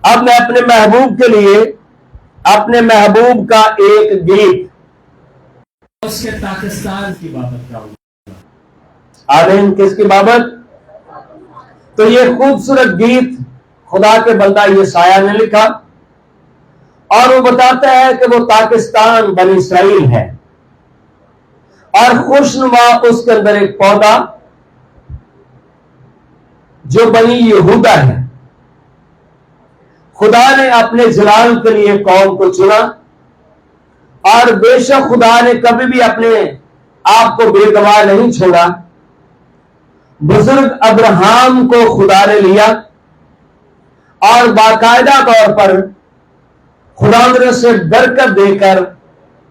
اب میں اپنے محبوب کے لیے اپنے محبوب کا ایک گیت اس کے پاکستان کی بابت گاؤں. آمین. کس کی بابت؟ تو یہ خوبصورت گیت خدا کے بندہ یسایہ نے لکھا اور وہ بتاتا ہے کہ وہ پاکستان بنی اسرائیل ہے اور خوشنما اس کے اندر ایک پودا جو بنی یہودا ہے. خدا نے اپنے جلال کے لیے قوم کو چنا اور بے شک خدا نے کبھی بھی اپنے آپ کو بے گواہ نہیں چھوڑا. بزرگ ابراہم کو خدا نے لیا اور باقاعدہ طور پر خدا نے سے برکت دے کر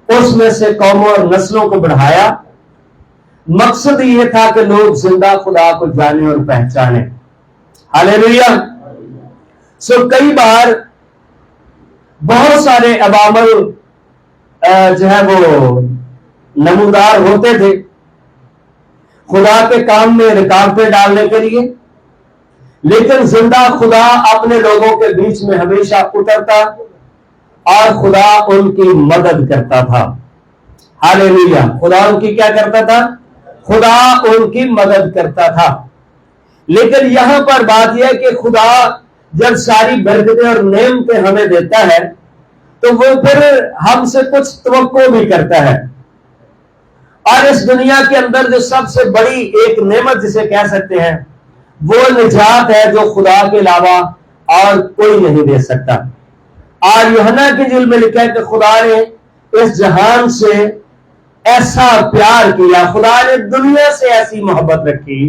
اس میں سے قوموں اور نسلوں کو بڑھایا. مقصد یہ تھا کہ لوگ زندہ خدا کو جانے اور پہچانے. ہاللیلویا. کئی بار بہت سارے عوامل جو ہے وہ نمودار ہوتے تھے خدا کے کام میں رکاوٹیں ڈالنے کے لیے، لیکن زندہ خدا اپنے لوگوں کے بیچ میں ہمیشہ اترتا اور خدا ان کی مدد کرتا تھا. ہاللیلویا. خدا ان کی کیا کرتا تھا؟ خدا ان کی مدد کرتا تھا. لیکن یہاں پر بات یہ ہے کہ خدا جب ساری برکتیں اور نعمتیں ہمیں دیتا ہے تو وہ پھر ہم سے کچھ توقع بھی کرتا ہے. اور اس دنیا کے اندر جو سب سے بڑی ایک نعمت جسے کہہ سکتے ہیں وہ نجات ہے جو خدا کے علاوہ اور کوئی نہیں دے سکتا. اور یوحنا کی انجیل میں لکھا ہے کہ خدا نے اس جہان سے ایسا پیار کیا، خدا نے دنیا سے ایسی محبت رکھی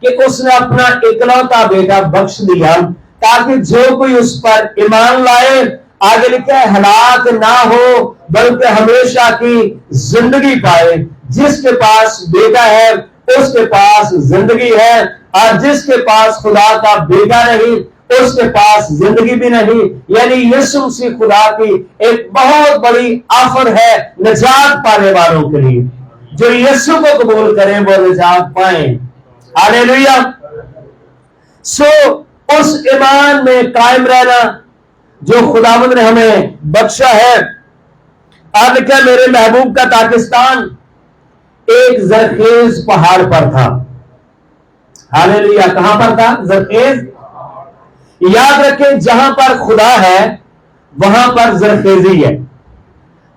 کہ اس نے اپنا اکلوتا بیٹا بخش دیا تاکہ جو کوئی اس پر ایمان لائے، آگے لکھا ہے، ہلاک نہ ہو بلکہ ہمیشہ کی زندگی پائے. جس کے پاس بیٹا ہے اس کے پاس زندگی ہے، اور جس کے پاس خدا کا بیٹا نہیں اس کے پاس زندگی بھی نہیں. یعنی یسوع مسیح خدا کی ایک بہت بڑی آفر ہے نجات پانے والوں کے لیے. جو یسوع کو قبول کریں وہ نجات پائیں. ہاللیلویا. اس ایمان میں قائم رہنا جو خداوند نے ہمیں بخشا ہے. آپ نے کیا، میرے محبوب کا پاکستان ایک زرخیز پہاڑ پر تھا. ہاللیلویا. کہاں پر تھا؟ زرخیز. یاد رکھیں جہاں پر خدا ہے وہاں پر زرخیزی ہے.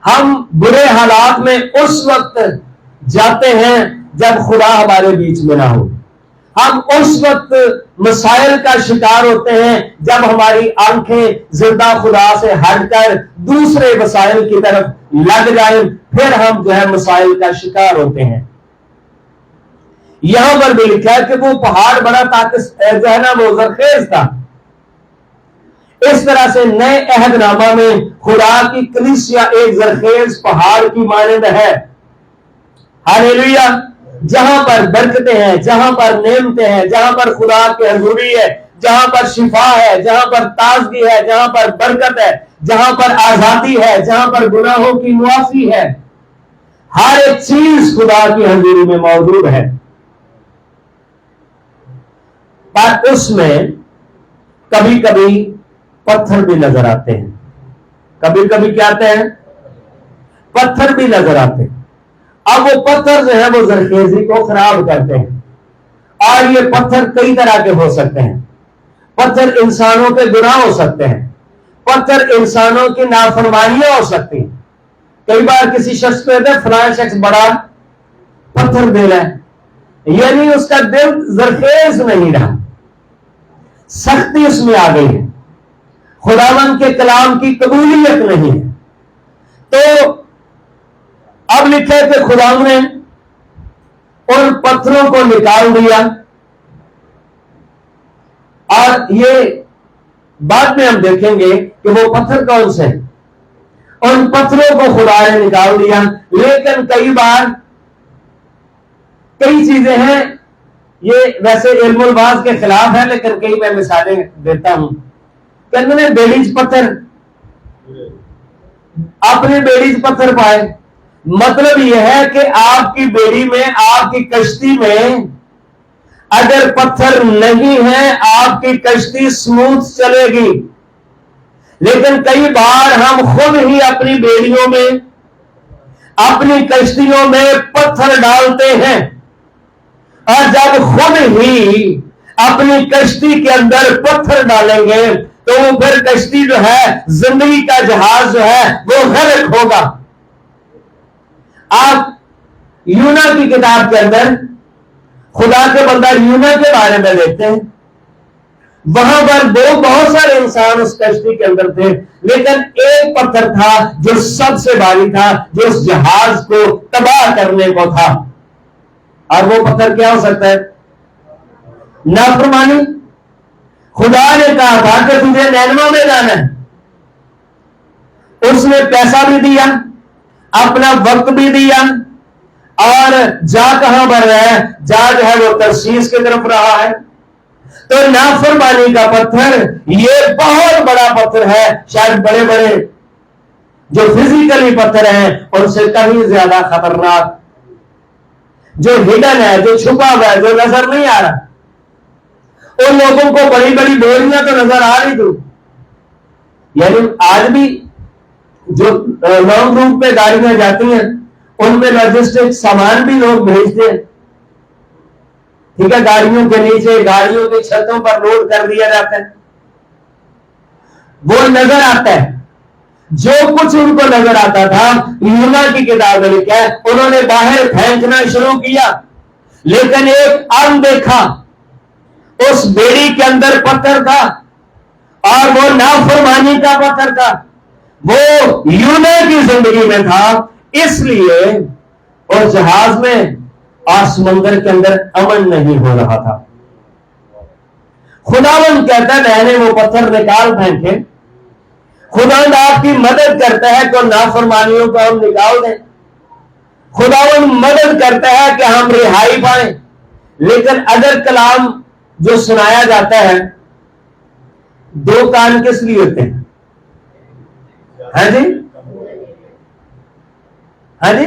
ہم برے حالات میں اس وقت جاتے ہیں جب خدا ہمارے بیچ میں نہ ہو. ہم اس وقت مسائل کا شکار ہوتے ہیں جب ہماری آنکھیں زندہ خدا سے ہٹ کر دوسرے مسائل کی طرف لگ جائیں، پھر ہم جو ہے مسائل کا شکار ہوتے ہیں. یہاں پر بھی لکھا ہے کہ وہ پہاڑ بڑا جو ہے نا وہ زرخیز تھا. اس طرح سے نئے عہد نامہ میں خدا کی کلیسیا ایک زرخیز پہاڑ کی مانند ہے. ہاللیلویا. جہاں پر برکتیں ہیں، جہاں پر نعمتیں ہیں، جہاں پر خدا کی حضوری ہے، جہاں پر شفا ہے، جہاں پر تازگی ہے، جہاں پر برکت ہے، جہاں پر آزادی ہے، جہاں پر گناہوں کی معافی ہے، ہر ایک چیز خدا کی حضوری میں موجود ہے. پر اس میں کبھی کبھی پتھر بھی نظر آتے ہیں. کبھی کبھی کیا آتے ہیں؟ پتھر بھی نظر آتے ہیں. اب وہ پتھر جو ہے وہ زرخیزی کو خراب کرتے ہیں. اور یہ پتھر کئی طرح کے ہو سکتے ہیں. پتھر انسانوں کے گناہ ہو سکتے ہیں، پتھر انسانوں کی نافرمانیاں ہو سکتی ہیں. کئی بار کسی شخص پہ فلاں شخص بڑا پتھر دل ہے، یعنی اس کا دل زرخیز نہیں رہا، سختی اس میں آ گئی ہے، خداوند کے کلام کی قبولیت نہیں ہے. تو اب لکھا ہے کہ خدا نے ان پتھروں کو نکال دیا. اور یہ بعد میں ہم دیکھیں گے کہ وہ پتھر کون سے ہیں. ان پتھروں کو خدا نے نکال دیا. لیکن کئی بار کئی چیزیں ہیں، یہ ویسے علم الباز کے خلاف ہے لیکن کئی میں مثالیں دیتا ہوں. کہ انہوں نے بیڑیز پتھر اپنی بیڑیز پتھر پائے. مطلب یہ ہے کہ آپ کی بیڑی میں، آپ کی کشتی میں اگر پتھر نہیں ہے آپ کی کشتی سموتھ چلے گی. لیکن کئی بار ہم خود ہی اپنی بیڑیوں میں، اپنی کشتیوں میں پتھر ڈالتے ہیں، اور جب خود ہی اپنی کشتی کے اندر پتھر ڈالیں گے تو وہ پھر کشتی جو ہے، زندگی کا جہاز جو ہے، وہ غرق ہوگا۔ آپ یونا کی کتاب کے اندر خدا کے بندہ یونا کے بارے میں دیکھتے ہیں، وہاں پر بہت سارے انسان اس کشتی کے اندر تھے، لیکن ایک پتھر تھا جو سب سے بھاری تھا، جو اس جہاز کو تباہ کرنے کو تھا۔ اور وہ پتھر کیا ہو سکتا ہے؟ نافرمانی۔ خدا نے کہا تھا کہ تجھے نینوہ میں جانا ہے، اس نے پیسہ بھی دیا، اپنا وقت بھی دیا، اور جا کہاں پر ہے؟ جا جو ہے وہ ترسیس کی طرف رہا ہے۔ تو نافرمانی کا پتھر یہ بہت بڑا پتھر ہے، شاید بڑے بڑے جو فزیکلی پتھر ہیں ان سے کہیں زیادہ خطرناک، جو ہڈن ہے، جو چھپا ہوا ہے، جو نظر نہیں آ رہا۔ ان لوگوں کو بڑی بڑی بوریاں تو نظر آ رہی تھی، یعنی آج بھی جو لانگ روٹ پہ گاڑیاں جاتی ہیں ان میں لاجسٹک سامان بھی لوگ بھیجتے ہیں، ٹھیک ہے، گاڑیوں کے نیچے، گاڑیوں کی چھتوں پر لوڈ کر دیا جاتا ہے، وہ نظر آتا ہے۔ جو کچھ ان کو نظر آتا تھا یونا کی کتاب میں لکھا ہے، انہوں نے باہر پھینکنا شروع کیا، لیکن ایک اندیکھا اس بیڑی کے اندر پتھر تھا، اور وہ نافرمانی کا پتھر تھا، وہ یونا کی زندگی میں تھا، اس لیے اور جہاز میں اور سمندر کے اندر امن نہیں ہو رہا تھا۔ خداوند کہتا ہے میں نے وہ پتھر نکال پھینکے۔ خداوند آپ کی مدد کرتا ہے کہ نافرمانیوں کو ہم نکال دیں، خداوند مدد کرتا ہے کہ ہم رہائی پائیں، لیکن اگر کلام جو سنایا جاتا ہے، دو کان کس لیے ہوتے ہیں؟ ہاں جی، ہاں جی،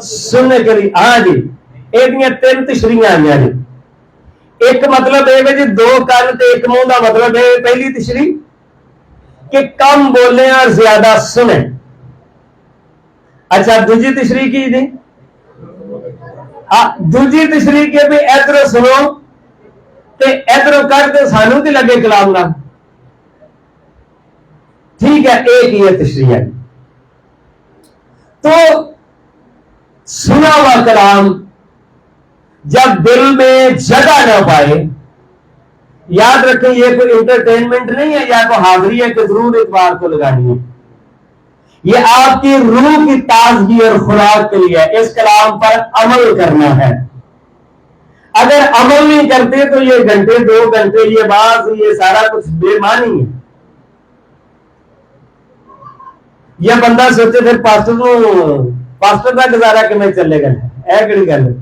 سننے کے لیے۔ ہاں جی، ایک یا تین تشریحاں آئی جی۔ ایک مطلب ہے جی دو کان تے ایک منہ کا مطلب ہے، پہلی تشریح کہ کم بولیں اور زیادہ سنیں۔ اچھا دوسری تشریح کی جی، دوسری تشریح کے بھی ادھر سنو تے ادھر کر کے سانو تے لگے کلام نہ، ٹھیک ہے، ایک یہ تشریح ہے۔ تو سنا ہوا کلام جب دل میں جگہ نہ پائے، یاد رکھیں یہ کوئی انٹرٹینمنٹ نہیں ہے یا کوئی حاضری ہے کہ ضرور اتوار کو لگانی ہے، یہ آپ کی روح کی تازگی اور خوراک کے لیے ہے، اس کلام پر عمل کرنا ہے۔ اگر عمل نہیں کرتے تو یہ گھنٹے، 2 گھنٹے، یہ باز، یہ سارا کچھ بے معنی ہے۔ یہ بندہ سوچے پھر پاسٹر کا گزارا کہ میں چلے گا، اے کڑی گل ہے۔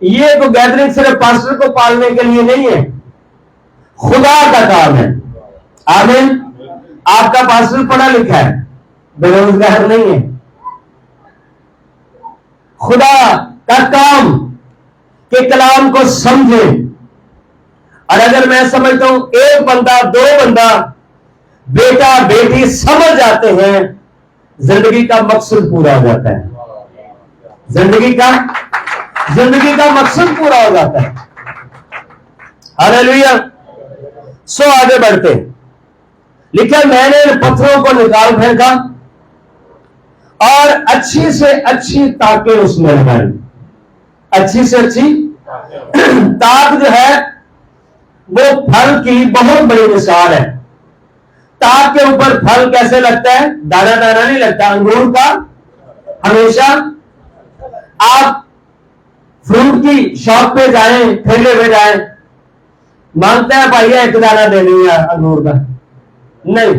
یہ کوئی گیدرنگ صرف پاسٹر کو پالنے کے لیے نہیں ہے، خدا کا کام ہے۔ آمین۔ آپ کا پاسٹر پڑھا لکھا ہے، بے روزگار نہیں ہے۔ خدا کا کام کہ کلام کو سمجھے، اور اگر میں سمجھتا ہوں ایک بندہ، 2 بندہ، بیٹا بیٹی سمجھ جاتے ہیں، زندگی کا مقصد پورا ہو جاتا ہے، زندگی کا مقصد پورا ہو جاتا ہے۔ ہاللیلویا۔ سو آگے بڑھتے ہیں۔ لکھا میں نے ان پتھروں کو نکال پھینکا اور اچھی سے اچھی تاکیں اس میں لگائی۔ اچھی سے اچھی تاک جو ہے وہ پھل کی بہت بڑی مثال ہے۔ تاک کے اوپر پھل کیسے لگتا ہے؟ دانا دانا نہیں لگتا۔ انگور کا ہمیشہ آپ فروٹ کی شاپ پہ جائیں، ٹھیلے پہ جائیں، مانگتا ہے بھائی ایک دانہ دے دیں انگور کا، نہیں،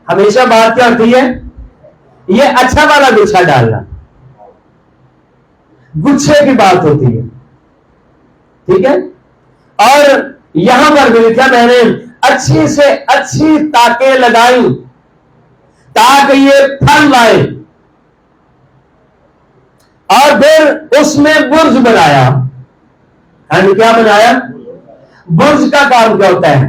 ہمیشہ بات کیا ہوتی ہے؟ یہ اچھا والا گچھا ڈالنا، گچھے کی بات ہوتی ہے، ٹھیک ہے۔ اور یہاں پر بھی لکھا میں نے اچھی سے اچھی تاکیں لگائیں تاکہ یہ پھل لائے، اور پھر اس میں برج بنایا۔ ہاں کیا بنایا؟ برج کا کام کیا ہوتا ہے؟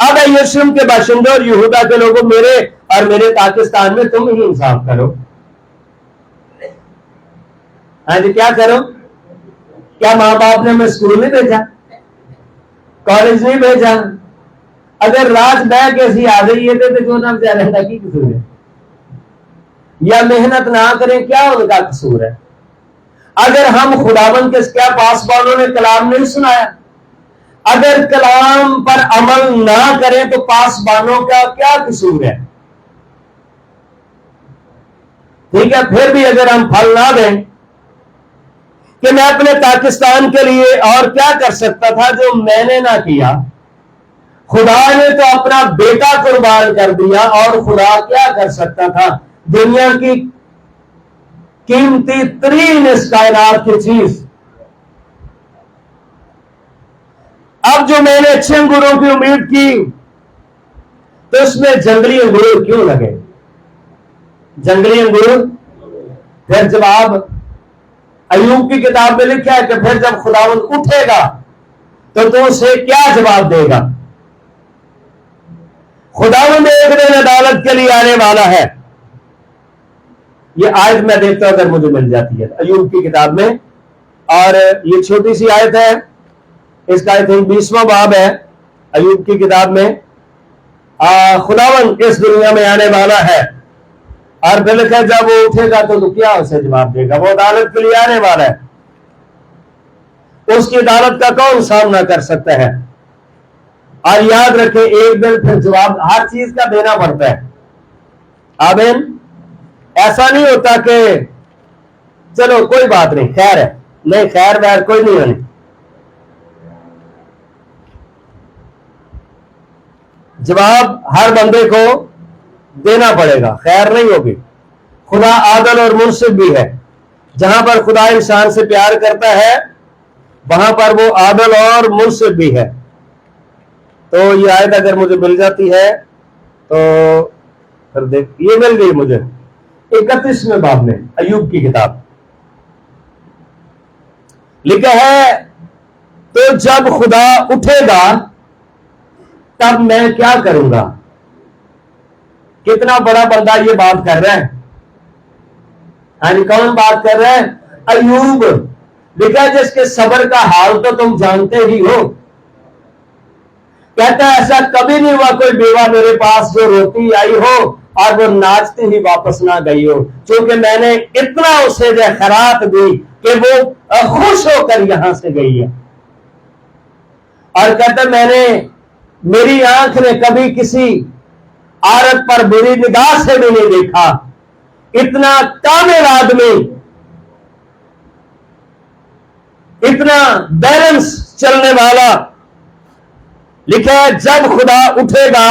اب اے یروشلم کے باشندوں اور یہودا کے لوگوں، میرے اور میرے پاکستان میں تم ہی انصاف کرو. ہاں جی، کیا کرو؟ کیا ماں باپ نے ہمیں اسکول نہیں بھیجا، کالج نہیں بھیجا؟ اگر رات بہ کے اسی آ جائیے تھے تو جو نہ بیچارے کا کی قصور ہے؟ یا محنت نہ کریں کیا ان کا قصور ہے؟ اگر ہم خداوند کے کیا پاسبانوں نے کلام نہیں سنایا؟ اگر کلام پر عمل نہ کریں تو پاسبانوں کا کیا قصور ہے؟ ٹھیک ہے، پھر بھی اگر ہم پھل نہ دیں کہ میں اپنے پاکستان کے لیے اور کیا کر سکتا تھا جو میں نے نہ کیا؟ خدا نے تو اپنا بیٹا قربان کر دیا، اور خدا کیا کر سکتا تھا؟ دنیا کی قیمتی ترین اس کائنات کی چیز. اب جو میں نے اچھے انگوروں کی امید کی تو اس میں جنگلی انگور کیوں لگے؟ جنگلی انگور. پھر جواب ایوب کی کتاب میں لکھا ہے کہ پھر جب خداوند اٹھے گا تو اسے کیا جواب دے گا؟ خداوند ایک دن عدالت کے لیے آنے والا ہے. یہ آیت میں دیکھتا ہوں اگر مجھے مل جاتی ہے ایوب کی کتاب میں، اور یہ چھوٹی سی آیت ہے، اس کا 20واں باب ہے ایوب کی کتاب میں. خداوند اس دنیا میں آنے والا ہے، اور پھر لکھا جب وہ اٹھے گا تو کیا اسے جواب دے گا؟ وہ عدالت کے لیے آنے والا ہے. اس کی عدالت کا کون سامنا کر سکتا ہے؟ اور یاد رکھیں ایک دن پھر جواب ہر چیز کا دینا پڑتا ہے. آمین. ایسا نہیں ہوتا کہ چلو کوئی بات نہیں، خیر ہے، نہیں خیر بیر کوئی نہیں ہونی. جواب ہر بندے کو دینا پڑے گا، خیر نہیں ہوگی. خدا عادل اور منصف بھی ہے. جہاں پر خدا انسان سے پیار کرتا ہے وہاں پر وہ عادل اور منصف بھی ہے. تو یہ آیت اگر مجھے مل جاتی ہے تو پھر دیکھ، یہ مل گئی مجھے 31ویں باب میں ایوب کی کتاب. لکھا ہے تو جب خدا اٹھے گا تب میں کیا کروں گا. کتنا بڑا بندہ یہ بات کر رہا ہے. ہاں جی، کون بات کر رہا ہے؟ ایوب. لکھا ہے جس کے صبر کا حال تو تم جانتے ہی ہو. کہتا ہے ایسا کبھی نہیں ہوا کوئی بیوہ میرے پاس جو روتی آئی ہو اور وہ ناچتی ہی واپس نہ گئی ہو، چونکہ میں نے اتنا اسے خیرات دی کہ وہ خوش ہو کر یہاں سے گئی ہے. اور کہتا میں نے، میری آنکھ نے کبھی کسی عورت پر بری نگاہ سے بھی نہیں دیکھا. اتنا کامل آدمی، اتنا بیلنس چلنے والا. لکھا ہے جب خدا اٹھے گا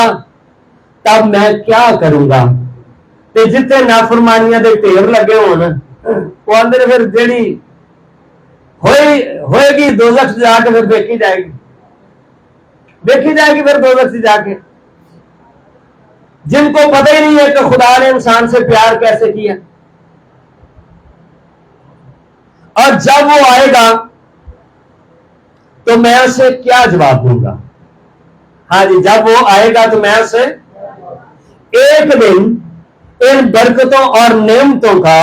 تب میں کیا کروں گا. تے جتنے نافرمانیاں دے ڈھیر لگے ہون وہ اندر پھر جیڑی ہوئے گی دوزخ جا کے پھر دیکھی جائے گی پھر دوزخ سے جا کے. جن کو پتہ ہی نہیں ہے کہ خدا نے انسان سے پیار کیسے کیا. اور جب وہ آئے گا تو میں اسے کیا جواب دوں گا. ہاں جی، جب وہ آئے گا تو میں اسے ایک دن ان برکتوں اور نعمتوں کا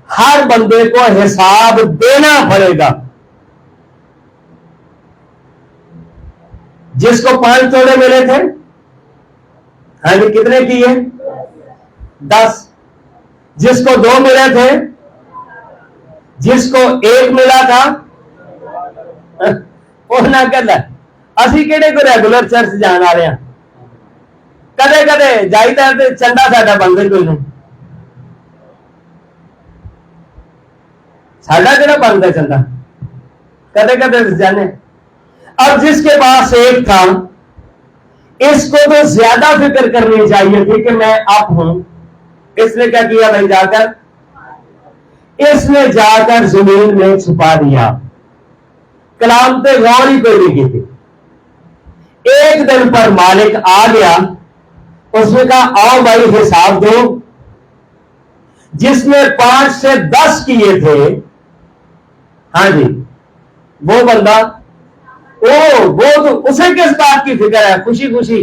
ہر بندے کو حساب دینا پڑے گا. جس کو 5 توڑے ملے تھے، ہاں جی کتنے کیے؟ 10. جس کو 2 ملے تھے، جس کو 1 ملا تھا وہ نہ کہتا اسی کہڑے کو ریگولر چرچ جان آ رہے ہیں. کدے کدے جائیتا ہے چنڈا ساڈا بنتے کوئی نہیں. ساڈا کہڑا بنتا ہے چنڈا؟ کدے کدے جانے. اب جس کے پاس 1 تھا اس کو تو زیادہ فکر کرنی چاہیے تھی کہ میں اب ہوں. اس نے کیا کیا بھائی؟ اس نے جا کر زمین میں چھپا دیا. کلام پہ غور ہی کوئی نہیں کی تھی. ایک دن پر مالک آ گیا، اس نے کہا آؤ بھائی حساب دو. جس نے 5 سے 10 کیے تھے، ہاں جی وہ بندہ وہ تو اسے کس بات کی فکر ہے؟ خوشی خوشی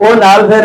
ਉਹ ਨਾਲ ਫਿਰ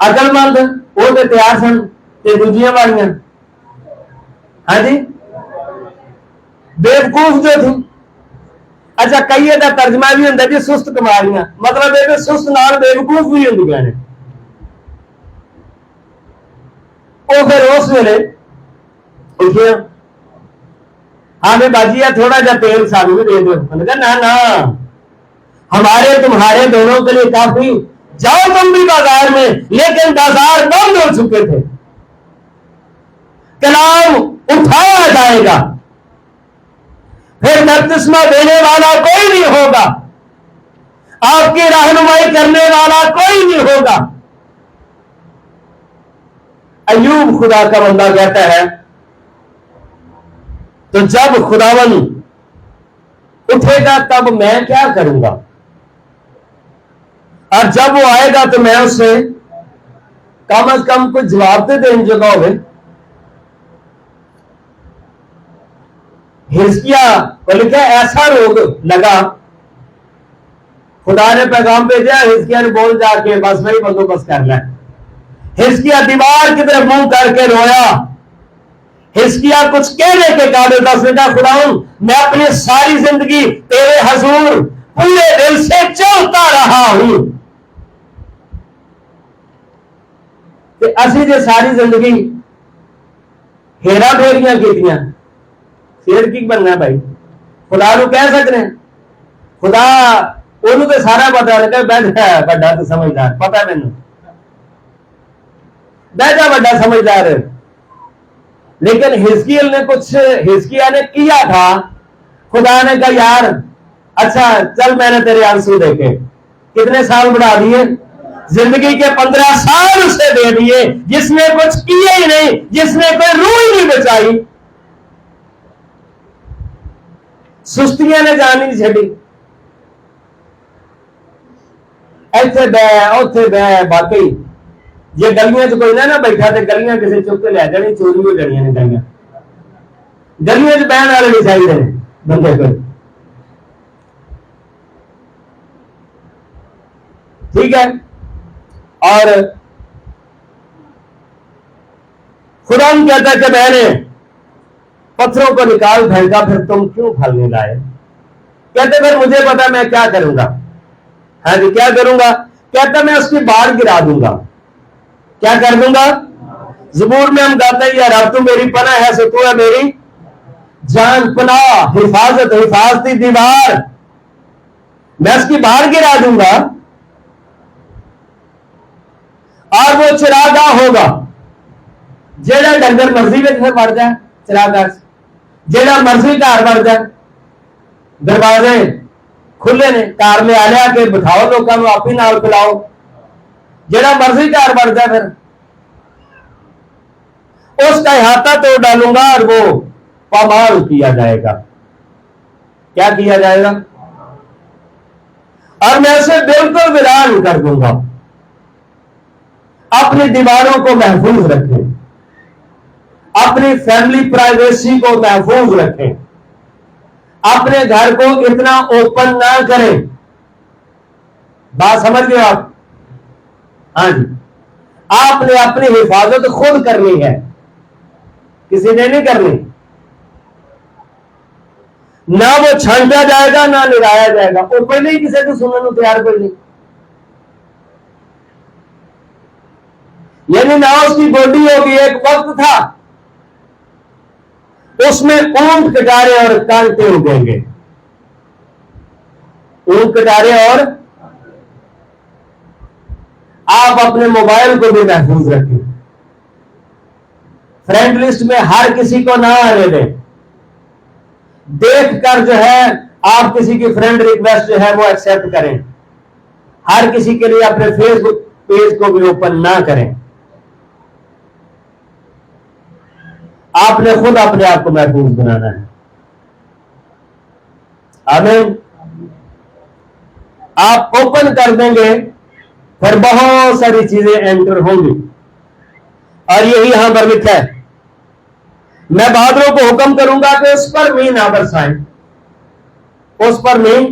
عقل مند وہ تو تیار سن تے دوجیاں والیاں ہاں جی بیوقوف جو تھی. اچھا کئی کا ترجمہ بھی ہوتا جی سست کماریاں, مطلب یہ سست نال بیوقوف بھی ہوں نے. وہ پھر اس ویلے اٹھیا ہاں باجی تھوڑا جا تیل سانو بھی دے دو. میں نے کہا نہ ہمارے تمہارے دونوں کے لیے کافی, جاؤ تم بھی بازار میں. لیکن بازار بند ہو چکے تھے. کلام اٹھایا جائے گا, پھر بپتسمہ دینے والا کوئی نہیں ہوگا, آپ کی رہنمائی کرنے والا کوئی نہیں ہوگا. ایوب خدا کا بندہ کہتا ہے تو جب خداون اٹھے گا تب میں کیا کروں گا, اور جب وہ آئے گا تو میں اس سے کم از کم کچھ جواب دے دیں جگہ ہوئے. حزقیہ کو لکھا ایسا روگ لگا, خدا نے پیغام بھیجا حزقیہ نے بول جا کے بس وہی بندوبست کر لیں. حزقیہ دیوار کی طرف منہ کر کے رویا. حزقیہ کچھ کہنے کے قابل تھا. اس نے کہا خداوند میں اپنی ساری زندگی تیرے حضور پورے دل سے چلتا رہا ہوں. کہ اسی جو ساری زندگی ہیرا پھیریاں کیتیاں, پھر کی بننا بھائی. خدا نو کہہ سکتے ہیں خدا انہوں تو سارا پتا لگا بیٹھا بڑا تو سمجھدار, پتا مینو بیٹھا بڑا سمجھدار. لیکن حزقیل نے کچھ حزقیہ نے کیا تھا, خدا نے کہا یار اچھا چل میں نے تیرے آنسو دیکھے. کتنے سال بڑھا دیے, زندگی کے 15 سال اسے دے دیے, جس نے کچھ کیا ہی نہیں, جس نے کوئی روح ہی نہیں بچائی. سستیاں نے جان نہیں چھڑی. ایتھے بہ اوتھے بہ, باقی جی گلیاں چ کوئی نہ بیٹھا تو گلیاں کسی چک کے لے جانی, چوری ہو جانیاں نے گلیاں. گلیاں چ بہن والے نہیں چاہیے بندے کوئی. ٹھیک ہے. اور خدا کہتا ہے کہ میں نے پتھروں کو نکال پھینکا, پھر تم کیوں پھل نہیں لائے. کہتے پھر مجھے پتا میں کیا کروں گا. ہاں جی کیا کروں گا. کہتا میں اس کی باڑ گرا دوں گا. کیا کر دوں گا. زبور میں ہم گاتے ہیں یا رب تو میری پناہ ہے, سو تو ہے میری جان پناہ, حفاظت حفاظتی دیوار. میں اس کی باڑ گرا دوں گا اور وہ چراگاہ ہوگا. جیڑا ڈنگر مرضی میں بڑھ جائے چراگاہ, جیڑا مرضی گھر بڑھ جائے, دروازے کھلے نے, کار لے آ کے بٹھاؤ لوگوں کو, آپ ہی نال پلاؤ. جیڑا مرضی گھر بڑھ جائے پھر اس کا احاطہ توڑ ڈالوں گا اور وہ پامال کیا جائے گا. کیا کیا جائے گا. اور میں اسے بالکل ویران کر دوں گا. اپنی دیواروں کو محفوظ رکھیں, اپنی فیملی پرائیویسی کو محفوظ رکھیں, اپنے گھر کو اتنا اوپن نہ کریں. بات سمجھ گئے آپ. ہاں جی آپ نے اپنی حفاظت خود کرنی ہے, کسی نے نہیں کرنی. نہ وہ چھانٹا جائے گا نہ لگایا جائے گا. وہ پہلے ہی کسی کو سننے کو تیار کوئی نہیں. یعنی نہ اس کی باڈی ہوگی. ایک وقت تھا اس میں اونٹ کٹارے اور کانٹے اگیں گے. اونٹ کٹارے اور آپ اپنے موبائل کو بھی محفوظ رکھیں. فرینڈ لسٹ میں ہر کسی کو نہ آنے دیں. دیکھ کر جو ہے آپ کسی کی فرینڈ ریکویسٹ جو ہے وہ ایکسپٹ کریں. ہر کسی کے لیے اپنے فیس بک پیج کو بھی اوپن نہ کریں. آپ نے خود اپنے آپ کو محفوظ بنانا ہے. آمین. آپ اوپن کر دیں گے پھر بہت ساری چیزیں انٹر ہوں گی. اور یہی یہاں پر لکھا ہے میں بادلوں کو حکم کروں گا کہ اس پر مینہ نہ برسائیں. اس پر مینہ.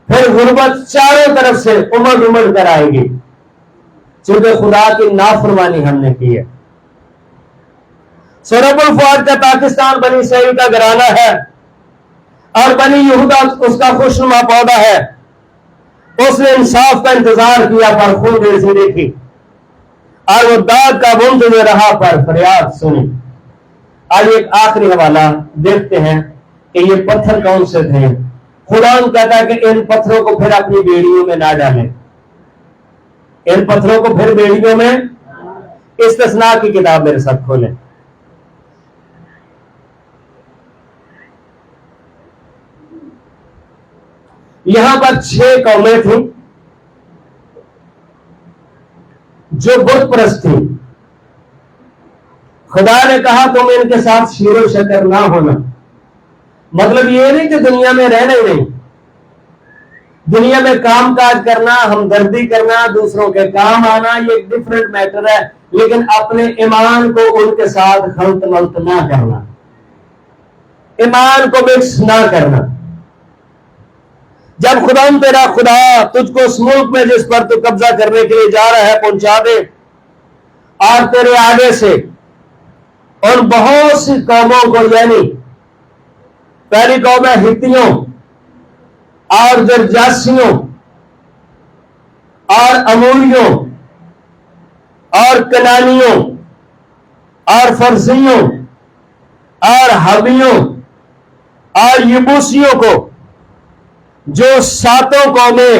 پھر غربت چاروں طرف سے امڑ امڑ کر آئے گی. چونکہ خدا کی نافرمانی ہم نے کی ہے. سورب الفؤاد کا پاکستان بنی اسرائیل کا گھرانہ ہے اور بنی یہودا اس کا خوشنما پودا ہے. اس نے انصاف کا انتظار کیا پر خون ریزی دیکھی اور وہ داد کا منتظر رہا پر فریاد سنی. آج ایک آخری حوالہ دیکھتے ہیں کہ یہ پتھر کون سے تھے. خدا کہتا ہے کہ ان پتھروں کو پھر اپنی بیڑیوں میں نہ ڈالیں. ان پتھروں کو پھر بیڑیوں میں. استثناء کی کتاب میرے ساتھ کھولیں. یہاں پر 6 قومیں تھیں جو بت پرست تھیں. خدا نے کہا تم ان کے ساتھ شیر و شکر نہ ہونا. مطلب یہ نہیں کہ دنیا میں رہنا ہی نہیں. دنیا میں کام کاج کرنا, ہمدردی کرنا, دوسروں کے کام آنا, یہ ایک ڈفرنٹ میٹر ہے. لیکن اپنے ایمان کو ان کے ساتھ خلط ملط نہ کرنا, ایمان کو مکس نہ کرنا. جب خدا تیرا خدا تجھ کو اس ملک میں جس پر تو قبضہ کرنے کے لیے جا رہا ہے پہنچا دے اور تیرے آگے سے ان بہت سی قوموں کو, یعنی پہلی قوم ہے ہتھیوں اور جرجاسیوں اور اموریوں اور کنانیوں اور فرزیوں اور حویوں اور یبوسیوں کو, جو 7 قومیں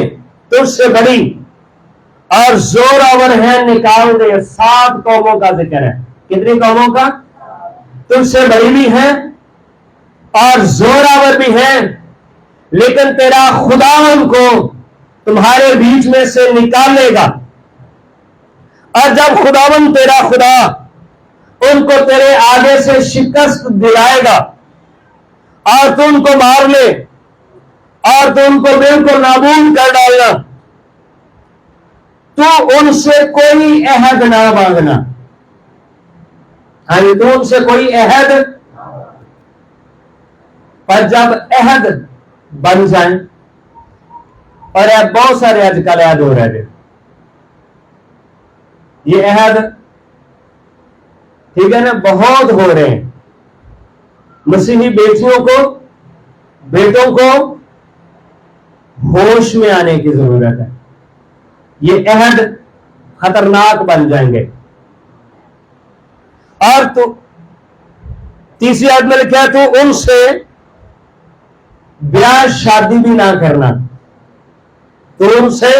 تجھ سے بڑی اور زور آور ہیں, نکال دے. 7 قوموں کا ذکر ہے. کتنی قوموں کا؟ تجھ سے بڑی بھی ہیں اور زور آور بھی ہیں, لیکن تیرا خدا ان کو تمہارے بیچ میں سے نکالے گا. اور جب خداوند تیرا خدا ان کو تیرے آگے سے شکست دلائے گا اور تو ان کو مار لے اور تو ان کو بالکل نابود کر ڈالنا, تو ان سے کوئی عہد نہ مانگنا. تو ان سے کوئی عہد, پر جب عہد بن جائیں, اور بہت سارے آج کل عہد ہو رہے ہیں, یہ عہد ٹھیک ہے نا, بہت ہو رہے ہیں. مسیحی بیٹیوں کو, بیٹوں کو ہوش میں آنے کی ضرورت ہے. یہ عہد خطرناک بن جائیں گے. اور تو تیسری آیت میں لکھا ہے تو ان سے بیاہ شادی بھی نہ کرنا. تو ان سے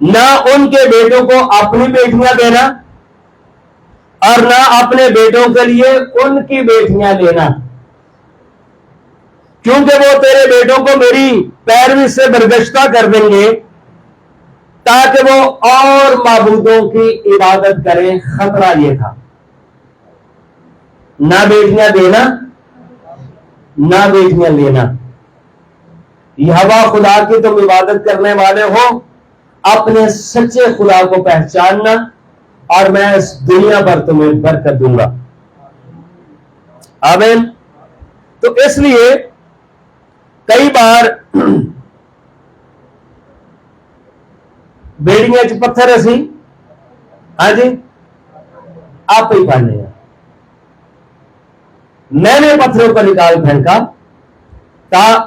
نہ ان کے بیٹوں کو اپنی بیٹیاں دینا اور نہ اپنے بیٹوں کے لیے ان کی بیٹیاں لینا, کیونکہ وہ تیرے بیٹوں کو میری پیروی سے برگشتہ کر دیں گے تاکہ وہ اور معبودوں کی عبادت کریں. خطرہ یہ تھا, نہ بیٹیاں دینا نہ بیٹیاں لینا. یہ ہوا خدا کی تم عبادت کرنے والے ہو, اپنے سچے خدا کو پہچاننا اور میں اس دنیا پر تمہیں برکت دوں گا. آمین. تو اس لیے کئی بار بیڑیاں چ پتھر اسی, ہاں جی آپ ہی پانے ہیں. میں نے پتھروں کو نکال پھینکا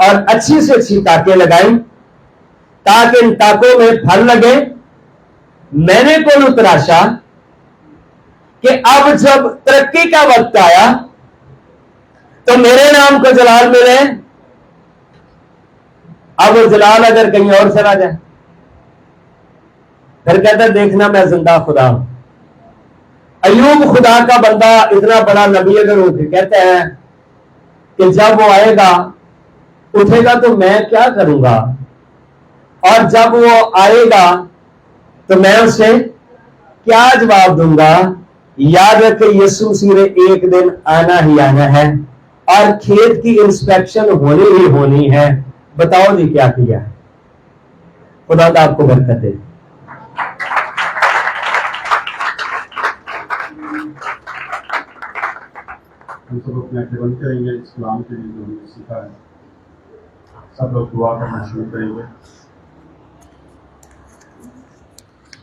اور اچھی سے اچھی تاکیں لگائیں تاکہ ان تاکوں میں پھل لگے. میں نے کون تراشا کہ اب جب ترقی کا وقت آیا تو میرے نام کو جلال ملے. اب وہ جلال اگر کہیں اور چلا جائے پھر کہتا ہے دیکھنا میں زندہ خدا ہوں. ایوب خدا کا بندہ اتنا بڑا نبی اگر ہو کے کہتا ہے کہ جب وہ آئے گا اٹھے گا تو میں کیا کروں گا, اور جب وہ آئے گا تو میں اسے کیا جواب دوں گا. یاد رکھے یسوع مسیح نے ایک دن آنا ہی آنا ہے اور کھیت کی انسپیکشن ہونی ہی ہونی ہے. بتاؤ جی کیا کیا ہے. خدا تو آپ کو برکت دے. ہم سب اپنے آنکھیں بند کریں گے. اسلام کے لیے جو ہم نے سیکھا ہے سب لوگ دعا کرنا شروع کریں گے.